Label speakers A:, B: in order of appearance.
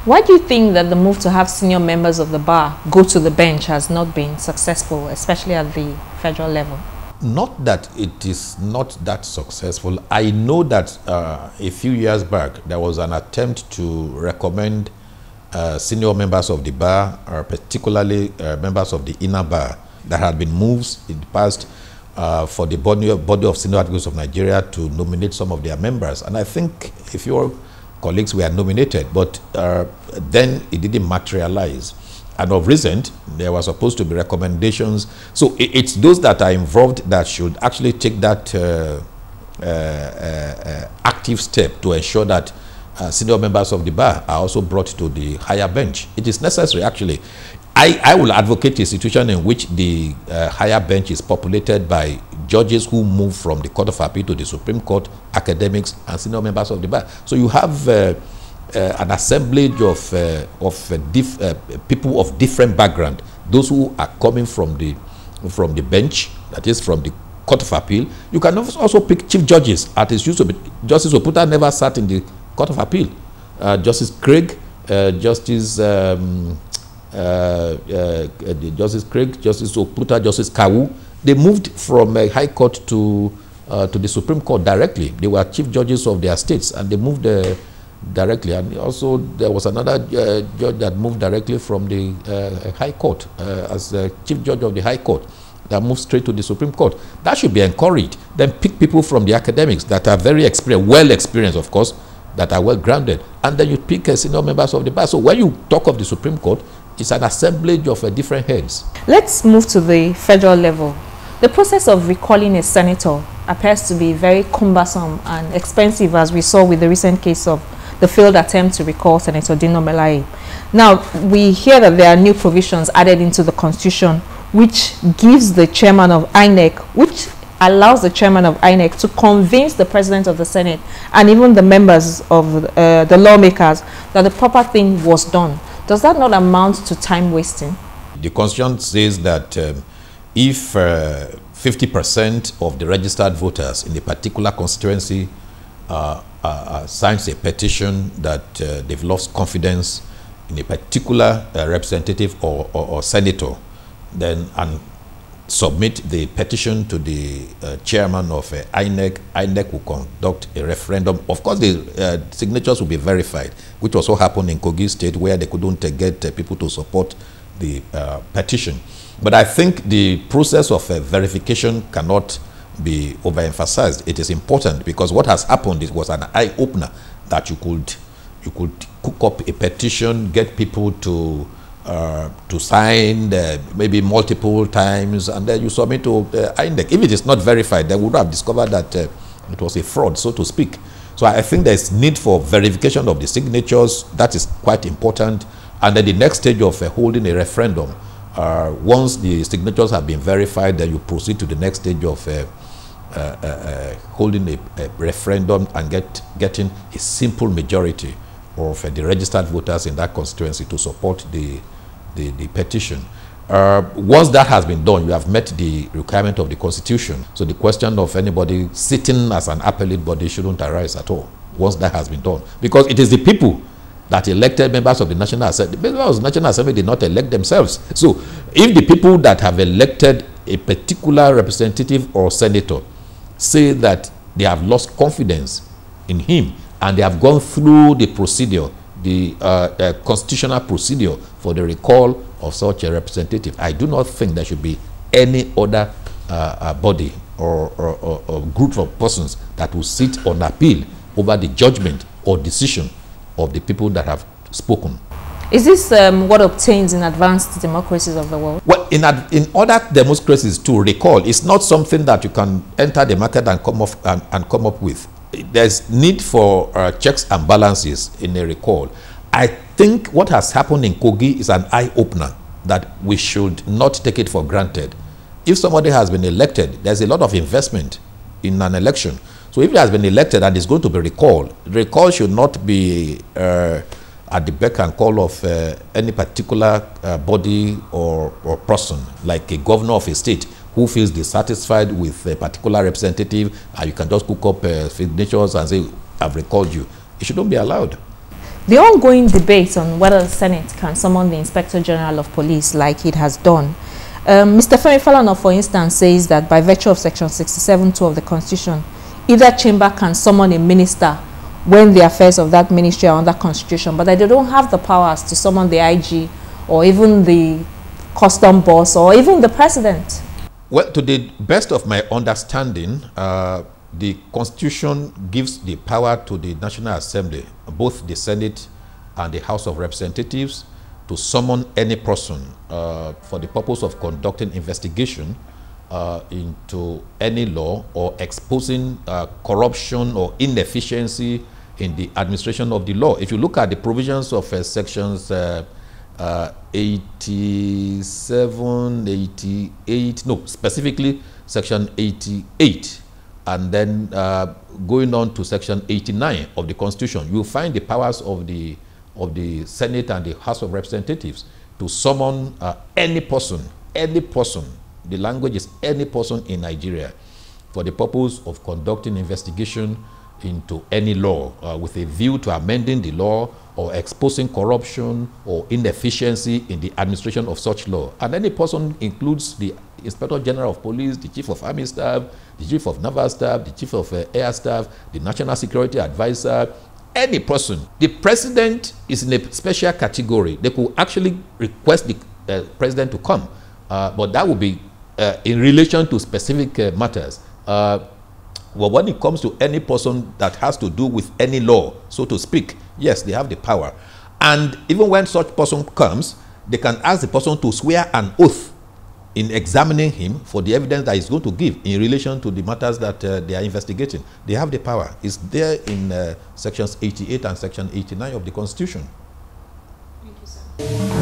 A: Why do you think that the move to have senior members of the bar go to the bench has not been successful, especially at the federal level?
B: Not that it is not that successful. I know that a few years back, there was an attempt to recommend senior members of the bar, particularly members of the inner bar. There had been moves in the past for the body of senior advocates of Nigeria to nominate some of their members. And I think if your colleagues were nominated, but then it didn't materialize. And of recent, there were supposed to be recommendations. So it's those that are involved that should actually take that active step to ensure that senior members of the bar are also brought to the higher bench. It is necessary, actually. I will advocate a situation in which the higher bench is populated by judges who move from the Court of Appeal to the Supreme Court, academics, and senior members of the bar. So you have an assemblage of people of different background. Those who are coming from the bench, that is from the Court of Appeal. You can also pick chief judges. As it used to be, Justice Oputa never sat in the Court of Appeal. Justice Craig, Justice Oputa, Justice Kawu, they moved from a high court to the Supreme Court directly. They were chief judges of their states, and they moved directly. And also there was another judge that moved directly from the high court as the chief judge of the high court, that moved straight to the Supreme Court. That should be encouraged. Then pick people from the academics that are very experienced, well experienced, of course, that are well grounded, and then you pick senior members of the bar. So when you talk of the Supreme Court, it's an assemblage of different heads.
A: Let's move to the federal level. The process of recalling a senator appears to be very cumbersome and expensive, as we saw with the recent case of the failed attempt to recall Senator Dino Melaye. Now, we hear that there are new provisions added into the Constitution, which gives the chairman of INEC, which allows the chairman of INEC to convince the president of the Senate and even the members of the lawmakers that the proper thing was done. Does that not amount to time wasting?
B: The Constitution says that if 50% of the registered voters in a particular constituency signs a petition that they've lost confidence in a particular representative or senator, then and submit the petition to the chairman of INEC. INEC will conduct a referendum. Of course, the signatures will be verified, which also happened in Kogi State, where they couldn't get people to support the petition. But I think the process of verification cannot be overemphasized. It is important because what has happened, it was an eye-opener that you could cook up a petition, get people to sign maybe multiple times, and then you submit to INEC. If it is not verified, they would have discovered that it was a fraud, so to speak. So I think there is need for verification of the signatures. That is quite important. And then the next stage of holding a referendum, once the signatures have been verified, then you proceed to the next stage of holding a referendum and getting a simple majority of the registered voters in that constituency to support the petition. Once that has been done, you have met the requirement of the Constitution. So the question of anybody sitting as an appellate body shouldn't arise at all once that has been done. Because it is the people that elected members of the National Assembly. The members of the National Assembly did not elect themselves. So if the people that have elected a particular representative or senator say that they have lost confidence in him, and they have gone through the procedure, the constitutional procedure for the recall of such a representative, I do not think there should be any other body or group of persons that will sit on appeal over the judgment or decision of the people that have spoken.
A: Is this what obtains in advanced democracies of the world?
B: Well, in other democracies to recall, it's not something that you can enter the market and come up with. There's need for checks and balances in a recall. I think what has happened in Kogi is an eye-opener that we should not take it for granted. If somebody has been elected, there's a lot of investment in an election. So if he has been elected and is going to be recalled, recall should not be at the beck and call of any particular body or person, like a governor of a state who feels dissatisfied with a particular representative, and you can just cook up signatures and say, I've recalled you. It shouldn't be allowed.
A: The ongoing debate on whether the Senate can summon the Inspector General of Police like it has done. Mr. Femi Falana, for instance, says that by virtue of Section 67(2) of the Constitution, either chamber can summon a minister when the affairs of that ministry are under Constitution, but that they don't have the powers to summon the IG or even the custom boss or even the president.
B: Well, to the best of my understanding, the Constitution gives the power to the National Assembly, both the Senate and the House of Representatives, to summon any person for the purpose of conducting investigation into any law or exposing corruption or inefficiency in the administration of the law. If you look at the provisions of sections 87, 88, no, specifically section 88, and then going on to section 89 of the Constitution, you find the powers of the Senate and the House of Representatives to summon any person, the language is any person in Nigeria, for the purpose of conducting investigation into any law with a view to amending the law or exposing corruption or inefficiency in the administration of such law. And any person includes the Inspector General of Police, the Chief of Army Staff, the Chief of Naval Staff, the Chief of Air Staff, the National Security Advisor, any person. The President is in a special category. They could actually request the President to come, but that would be in relation to specific matters. Well, when it comes to any person that has to do with any law, so to speak, yes, they have the power. And even when such person comes, they can ask the person to swear an oath in examining him for the evidence that he's going to give in relation to the matters that they are investigating. They have the power. It's there in sections 88 and section 89 of the Constitution.
A: Thank you, sir.